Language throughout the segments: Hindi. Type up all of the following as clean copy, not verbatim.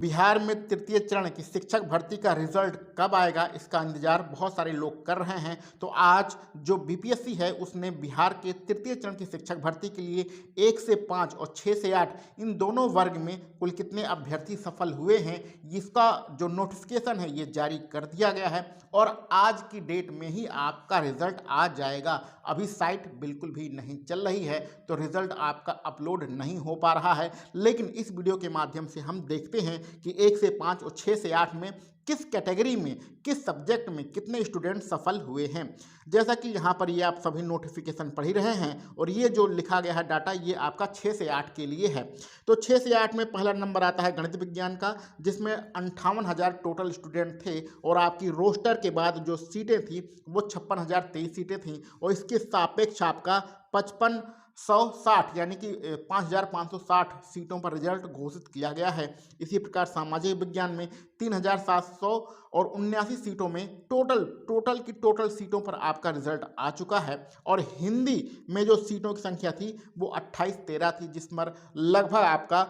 बिहार में तृतीय चरण की शिक्षक भर्ती का रिजल्ट कब आएगा, इसका इंतजार बहुत सारे लोग कर रहे हैं। तो आज जो बीपीएससी है उसने बिहार के तृतीय चरण की शिक्षक भर्ती के लिए 1 से 5 और 6 से 8 इन दोनों वर्ग में कुल कितने अभ्यर्थी सफल हुए हैं, इसका जो नोटिफिकेशन है ये जारी कर दिया गया है और आज की डेट में ही आपका रिजल्ट आ जाएगा। अभी साइट बिल्कुल भी नहीं चल रही है तो रिजल्ट आपका अपलोड नहीं हो पा रहा है, लेकिन इस वीडियो के माध्यम से हम देखते हैं कि 1 से 5 और 6 से 8 में किस कैटेगरी में, किस सब्जेक्ट में कितने स्टूडेंट सफल हुए हैं। जैसा कि यहाँ पर ये आप सभी नोटिफिकेशन पढ़ ही रहे हैं और ये जो लिखा गया है डाटा ये आपका 6 से 8 के लिए है। तो 6 से 8 में पहला नंबर आता है गणित विज्ञान का, जिसमें 58,000 टोटल स्टूडेंट थे और आपकी रोस्टर के बाद जो सीटें थी वो 56,023 सीटें थी और इसके सापेक्ष आपका 5560 यानी कि 5,560 सीटों पर रिजल्ट घोषित किया गया है। इसी प्रकार सामाजिक विज्ञान में 3,779 सीटों में टोटल सीटों पर आपका रिजल्ट आ चुका है और हिंदी में जो सीटों की संख्या थी वो 28-13 थी, जिस पर लगभग आपका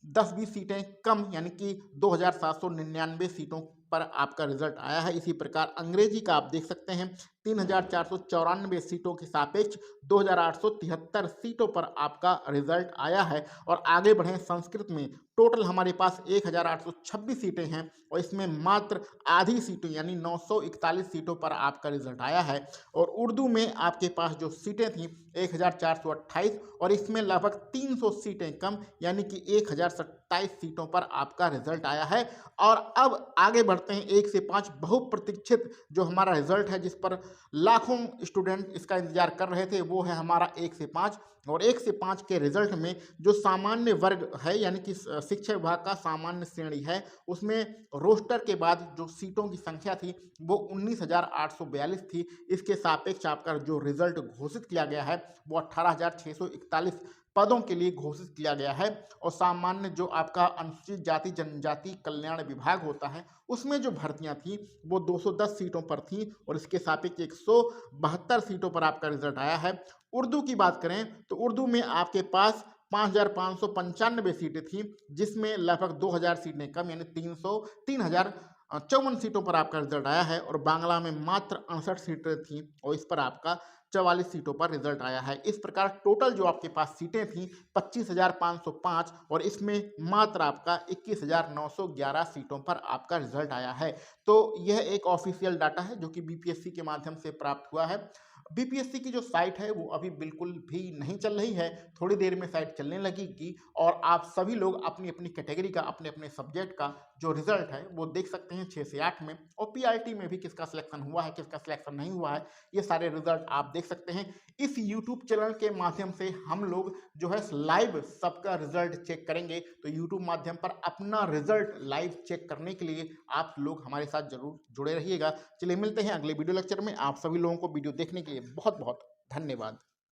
10-20 सीटें कम यानी कि 2,799 सीटों पर आपका रिजल्ट आया है। इसी प्रकार अंग्रेजी का आप देख सकते हैं 3,494 सीटों के सापेक्ष 2,873 सीटों पर आपका रिजल्ट आया है। और आगे बढ़ें संस्कृत में टोटल हमारे पास 1,826 सीटें हैं और इसमें मात्र आधी सीटें यानी 941 सीटों पर आपका रिजल्ट आया है। और उर्दू में आपके पास जो सीटें थी 1,428 और इसमें लगभग 300 सीटें कम यानी कि 1,027 सीटों पर आपका रिजल्ट आया है। और अब आगे बढ़ते हैं 1 से 5 बहुप्रतीक्षित जो हमारा रिजल्ट है, जिस पर लाखों स्टूडेंट इसका इंतजार कर रहे थे, वो है हमारा 1 से 5। और 1 से 5 के रिजल्ट में जो सामान्य वर्ग है यानी कि शिक्षा विभाग का सामान्य श्रेणी है, उसमें रोस्टर के बाद जो सीटों की संख्या थी वो 19,842 थी। इसके सापेक्ष आपका जो रिजल्ट घोषित किया गया है वो 18,641 पदों के लिए घोषित किया गया है। और सामान्य जो आपका अनुसूचित जाति जनजाति कल्याण विभाग होता है उसमें जो भर्तियां थी वो 210 सीटों पर थी और इसके सापेक्ष 172 सीटों पर आपका रिजल्ट आया है। उर्दू की बात करें तो उर्दू में आपके पास 5,595 सीटें थी, जिसमें लगभग 2,000 सीटें कम यानी 3,054 सीटों पर आपका रिजल्ट आया है। और बांग्ला में मात्र 68 सीटें थी और इस पर आपका 44 सीटों पर रिजल्ट आया है। इस प्रकार टोटल जो आपके पास सीटें थी 25,505 और इसमें मात्र आपका 21,911 सीटों पर आपका रिजल्ट आया है। तो यह एक ऑफिशियल डाटा है जो कि बीपीएससी के माध्यम से प्राप्त हुआ है। बीपीएससी की जो साइट है वो अभी बिल्कुल भी नहीं चल रही है, थोड़ी देर में साइट चलने लगेगी और आप सभी लोग अपनी अपनी कैटेगरी का, अपने अपने सब्जेक्ट का जो रिजल्ट है वो देख सकते हैं 6 से 8 में। और पीआरटी में भी किसका सिलेक्शन हुआ है, किसका सिलेक्शन नहीं हुआ है, ये सारे रिजल्ट आप देख सकते हैं। इस यूट्यूब चैनल के माध्यम से हम लोग जो है लाइव सबका रिजल्ट चेक करेंगे, तो यूट्यूब माध्यम पर अपना रिजल्ट लाइव चेक करने के लिए आप लोग हमारे साथ जरूर जुड़े रहिएगा। चलिए मिलते हैं अगले वीडियो लेक्चर में। आप सभी लोगों को वीडियो देखने के लिए बहुत बहुत धन्यवाद।